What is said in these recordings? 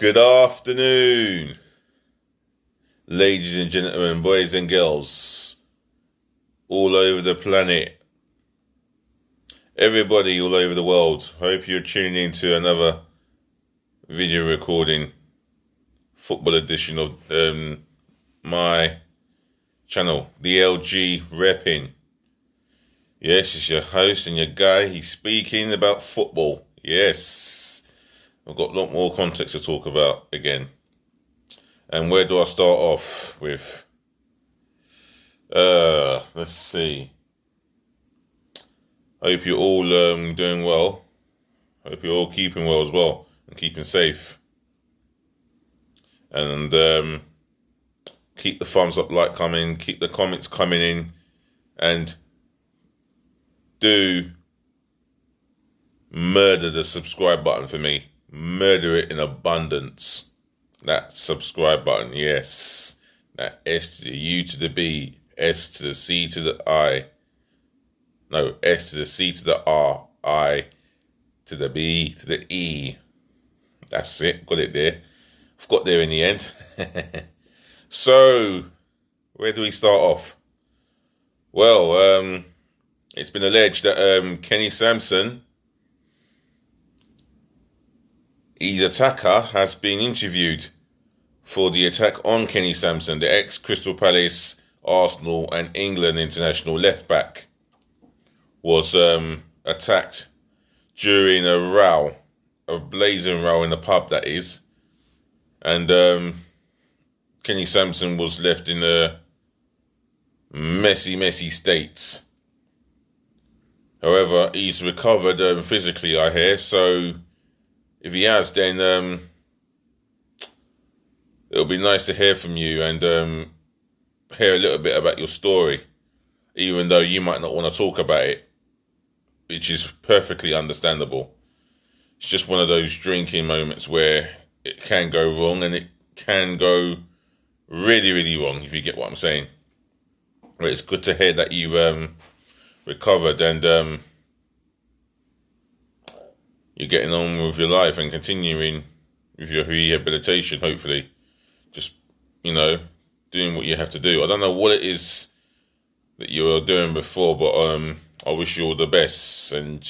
Good afternoon, ladies and gentlemen, boys and girls, all over the planet, everybody all over the world. Hope you're tuning in to another video recording, football edition of my channel, DLG REPPIN. Yes, it's your host and your guy. He's speaking about football. Yes, I've got a lot more context to talk about again. And where do I start off with? Let's see. Hope you're all doing well. Hope you're all keeping well as well and keeping safe. And keep the thumbs up, like coming, keep the comments coming in, and do murder the subscribe button for me. Murder it in abundance. That subscribe button, yes. That S to the U to the B, S to the C to the I. No, S to the C to the R, I to the B to the E. That's it, got it there. I've got there in the end. So, where do we start off? Well, it's been alleged that Kenny Sansom, his attacker, has been interviewed for the attack on Kenny Sansom, the ex-Crystal Palace, Arsenal and England international left-back, was attacked during a row, a blazing row in the pub, that is. And Kenny Sansom was left in a messy state. However, he's recovered physically, I hear. So if he has, then it'll be nice to hear from you and hear a little bit about your story, even though you might not want to talk about it, which is perfectly understandable. It's just one of those drinking moments where it can go wrong, and it can go really wrong, if you get what I'm saying. But it's good to hear that you've recovered and you're getting on with your life and continuing with your rehabilitation, hopefully. Just, doing what you have to do. I don't know what it is that you were doing before, but I wish you all the best, and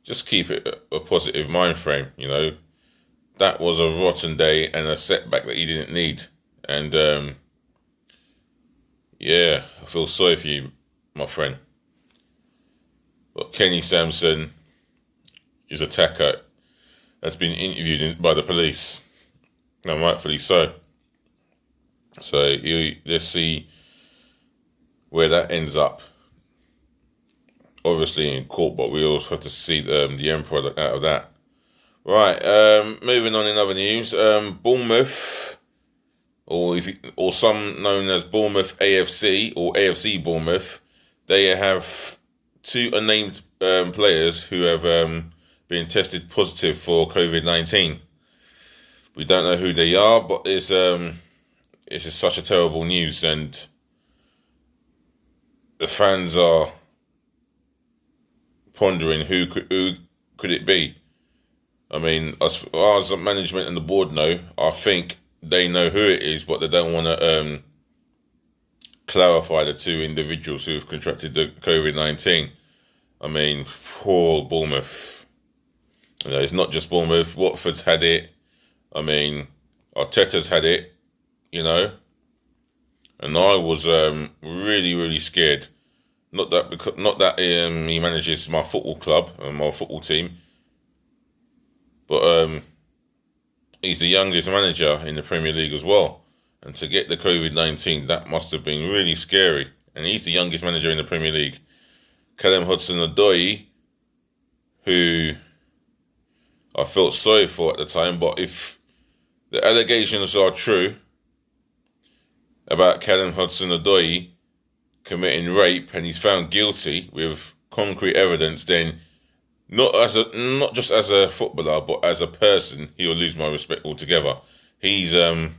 just keep it a positive mind frame, That was a rotten day and a setback that you didn't need. And I feel sorry for you, my friend. But Kenny Sansom, his attacker, has been interviewed by the police, and rightfully so. So let's see where that ends up. Obviously in court, but we also have to see the end product out of that. Right, moving on in other news, Bournemouth, or some known as Bournemouth AFC or AFC Bournemouth, they have two unnamed players who have been tested positive for COVID-19. We don't know who they are, but it's just such a terrible news, and the fans are pondering who could it be. I mean, as far as the management and the board know, I think they know who it is, but they don't want to clarify the two individuals who have contracted the COVID-19. I mean, poor Bournemouth. It's not just Bournemouth. Watford's had it. I mean, Arteta's had it, And I was really scared. Not that he manages my football club and my football team, but he's the youngest manager in the Premier League as well. And to get the COVID-19, that must have been really scary. And he's the youngest manager in the Premier League. Callum Hudson-Odoi, who I felt sorry for at the time, but if the allegations are true about Callum Hudson-Odoi committing rape and he's found guilty with concrete evidence, then not just as a footballer, but as a person, he'll lose my respect altogether. He's a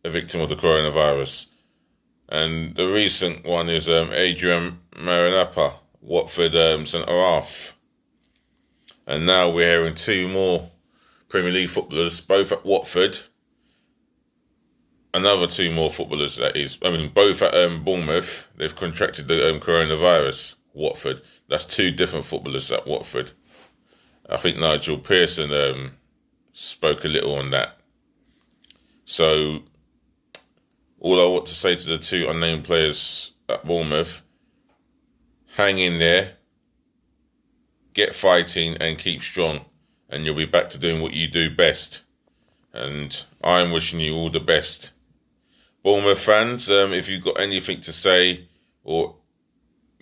victim of the coronavirus. And the recent one is Adrian Marinappa, Watford centre-half. And now we're hearing two more Premier League footballers, both at Watford. Another 2 more footballers, that is. I mean, both at Bournemouth. They've contracted the coronavirus. Watford. That's 2 different footballers at Watford. I think Nigel Pearson spoke a little on that. So, all I want to say to the 2 unnamed players at Bournemouth, hang in there, get fighting and keep strong, and you'll be back to doing what you do best. And I'm wishing you all the best. Bournemouth fans, if you've got anything to say, or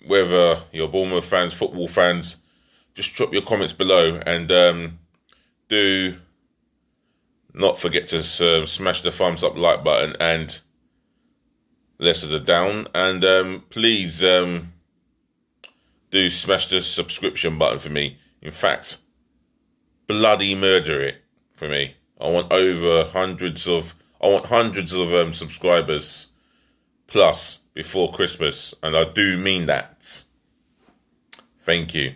whether you're Bournemouth fans, football fans, just drop your comments below, and do not forget to smash the thumbs up like button and less of the down, and please do smash the subscription button for me. In fact, bloody murder it for me. I want hundreds of subscribers plus before Christmas, and I do mean that. Thank you.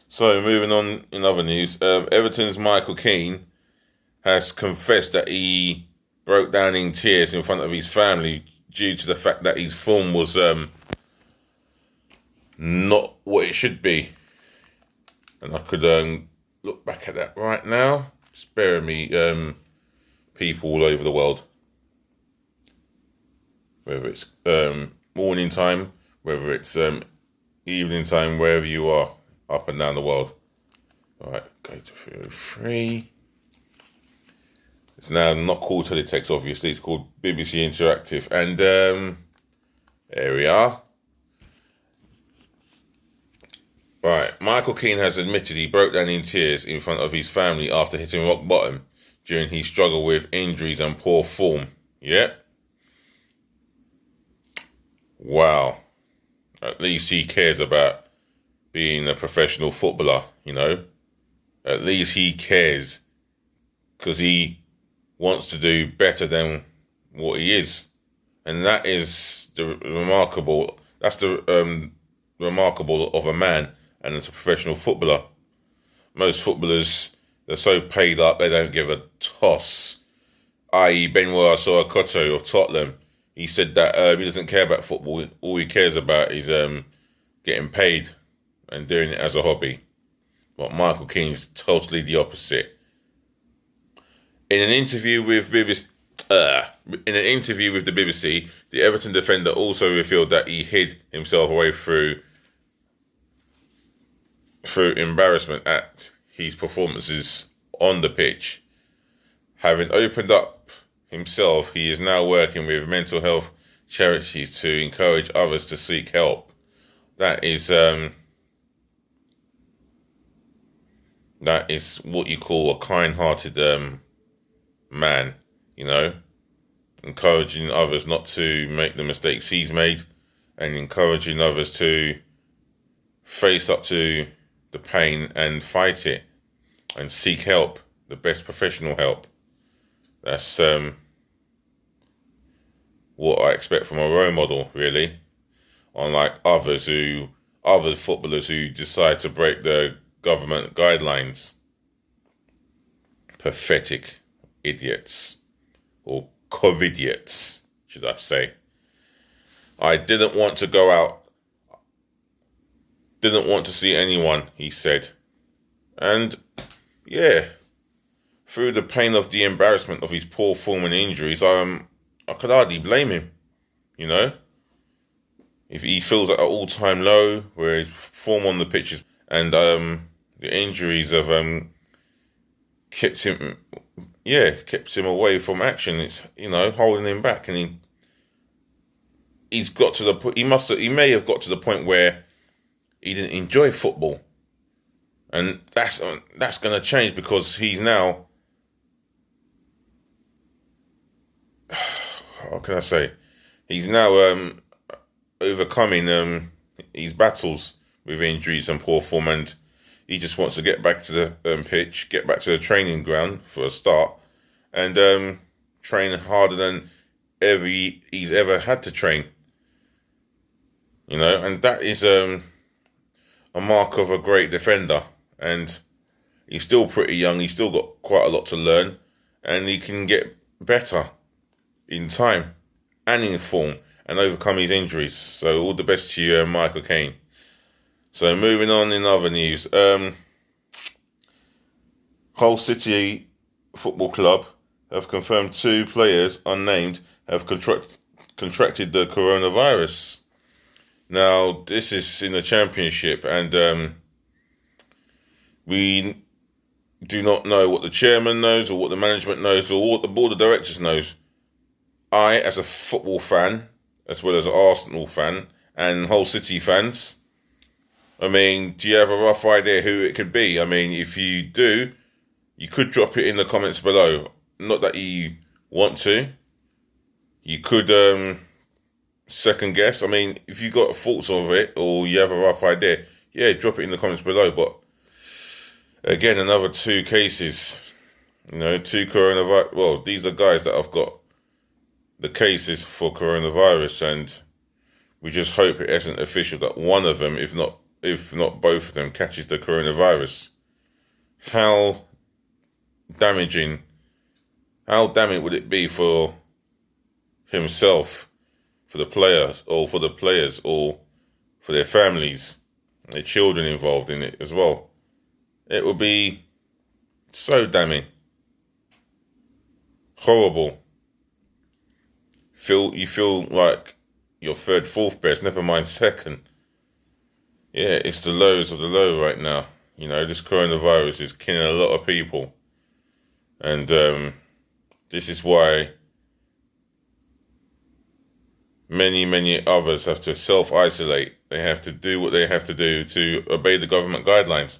So, moving on in other news, Everton's Michael Keane has confessed that he broke down in tears in front of his family due to the fact that his form was not what it should be. And I could look back at that right now. Spare me, people all over the world. Whether it's morning time, whether it's evening time, wherever you are, up and down the world. All right, go to 303. It's now not called Teletext, obviously. It's called BBC Interactive. And there we are. Right, Michael Keane has admitted he broke down in tears in front of his family after hitting rock bottom during his struggle with injuries and poor form. Yep. Wow. At least he cares about being a professional footballer, you know. At least he cares, because he wants to do better than what he is. And that is the remarkable. That's the remarkable of a man and as a professional footballer. Most footballers, they're so paid up they don't give a toss. I.e. Benoit Sorokoto of Tottenham. He said that he doesn't care about football. All he cares about is getting paid and doing it as a hobby. But Michael Keane's totally the opposite. In an interview with the BBC, the Everton defender also revealed that he hid himself away through embarrassment at his performances on the pitch. Having opened up himself, he is now working with mental health charities to encourage others to seek help. That is what you call a kind-hearted man, you know, encouraging others not to make the mistakes he's made, and encouraging others to face up to the pain and fight it and seek help, the best professional help. That's what I expect from a role model, really. Unlike other footballers who decide to break the government guidelines. Pathetic idiots. Or covidiots, should I say. I didn't want to go out. Didn't want to see anyone, he said. And, yeah, through the pain of the embarrassment of his poor form and injuries, I could hardly blame him, you know. If he feels at an all-time low, where his form on the pitch is, and the injuries have kept him away from action. It's, you know, holding him back, and he's got to the point. He may have got to the point where he didn't enjoy football, and that's going to change, because he's now, how can I say, he's now overcoming his battles with injuries and poor form, and he just wants to get back to the pitch, get back to the training ground for a start, and train harder than he's ever had to train. You know, and that is a mark of a great defender. And He's still pretty young. He's still got quite a lot to learn, and he can get better in time and in form and overcome his injuries. So all the best to you, Michael Caine. So moving on in other news, Hull City Football Club have confirmed 2 players unnamed have contracted the coronavirus. Now, this is in the Championship, and we do not know what the chairman knows or what the management knows or what the board of directors knows. I, as a football fan, as well as an Arsenal fan and Hull City fans, I mean, do you have a rough idea who it could be? I mean, if you do, you could drop it in the comments below. Not that you want to. You could second guess. I mean, if you got thoughts of it or you have a rough idea, yeah, drop it in the comments below. But again, another 2 cases. 2 coronavirus. Well, these are guys that have got the cases for coronavirus, and we just hope it isn't official that one of them, if not both of them, catches the coronavirus. How damning would it be for himself, for the players, or for their families, their children involved in it as well? It would be so damning. Horrible. You feel like you're 3rd, 4th best, never mind 2nd. Yeah, it's the lows of the low right now. This coronavirus is killing a lot of people. And this is why many others have to self-isolate. They have to do what they have to do to obey the government guidelines.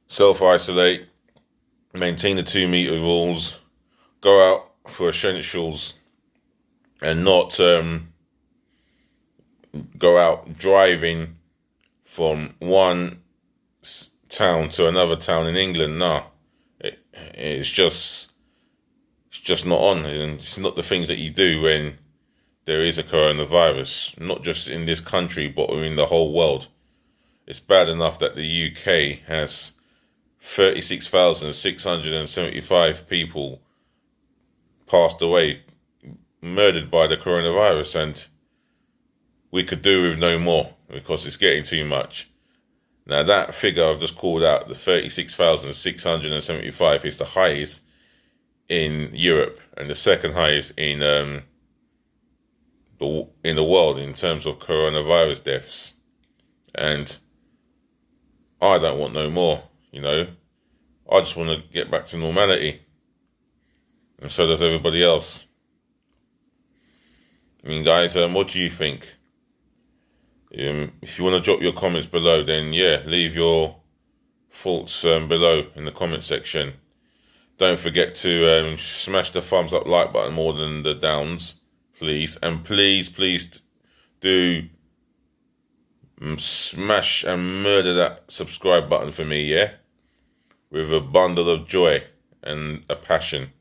Self-isolate, maintain the 2-meter rules, go out for essentials, and not go out driving from one town to another town in England. Nah, it's just not on, and it's not the things that you do when there is a coronavirus, not just in this country, but in the whole world. It's bad enough that the UK has 36,675 people passed away, murdered by the coronavirus, and we could do with no more because it's getting too much. Now, that figure I've just called out, the 36,675, is the highest in Europe and the 2nd highest in the world in terms of coronavirus deaths. And I don't want no more, I just want to get back to normality. And so does everybody else. I mean, guys, what do you think? If you want to drop your comments below, then yeah, leave your thoughts below in the comment section. Don't forget to smash the thumbs up like button more than the downs, please. And please do smash and murder that subscribe button for me, yeah? With a bundle of joy and a passion.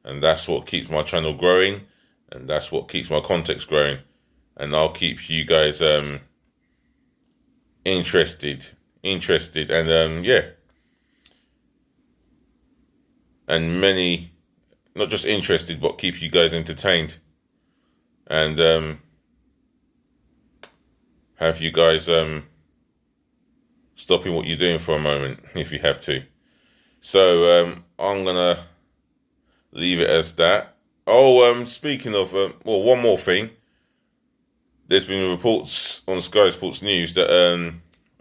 And that's what keeps my channel growing, and that's what keeps my context growing. And I'll keep you guys interested, and yeah. And many, not just interested, but keep you guys entertained. And have you guys stopping what you're doing for a moment, if you have to. So I'm gonna leave it as that. Oh, speaking of, one more thing. There's been reports on Sky Sports News that a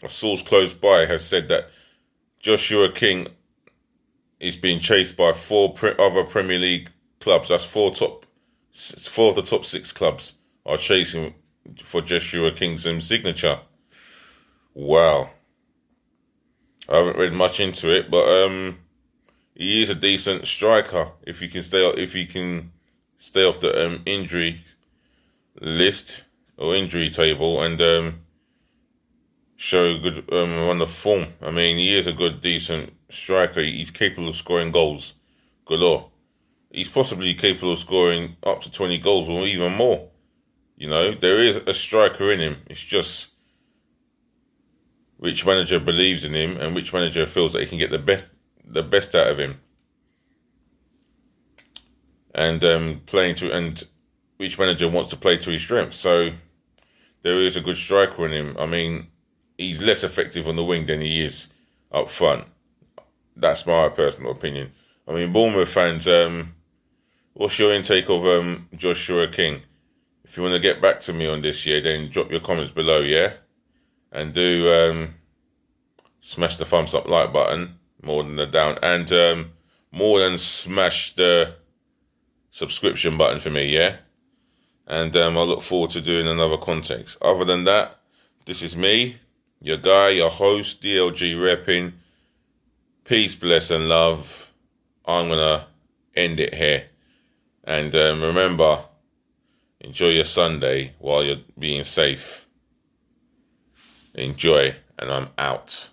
source close by has said that Joshua King is being chased by 4 other Premier League clubs. That's 4 of the top 6 clubs are chasing for Joshua King's signature. Wow. I haven't read much into it, but he is a decent striker if he can stay off the injury list or injury table and show a good run of form. I mean, he is a good, decent striker. He's capable of scoring goals galore. He's possibly capable of scoring up to 20 goals or even more. There is a striker in him. It's just which manager believes in him and which manager feels that he can get the the best out of him. And each manager wants to play to his strengths. So there is a good striker in him. I mean, he's less effective on the wing than he is up front. That's my personal opinion. I mean, Bournemouth fans, what's your intake of Joshua King? If you want to get back to me on this, yeah, then drop your comments below, yeah? And do smash the thumbs up like button more than the down. And more than smash the subscription button for me, yeah? And I look forward to doing another context. Other than that, this is me, your guy, your host, DLG Reppin. Peace, bless, and love. I'm going to end it here. And remember, enjoy your Sunday while you're being safe. Enjoy, and I'm out.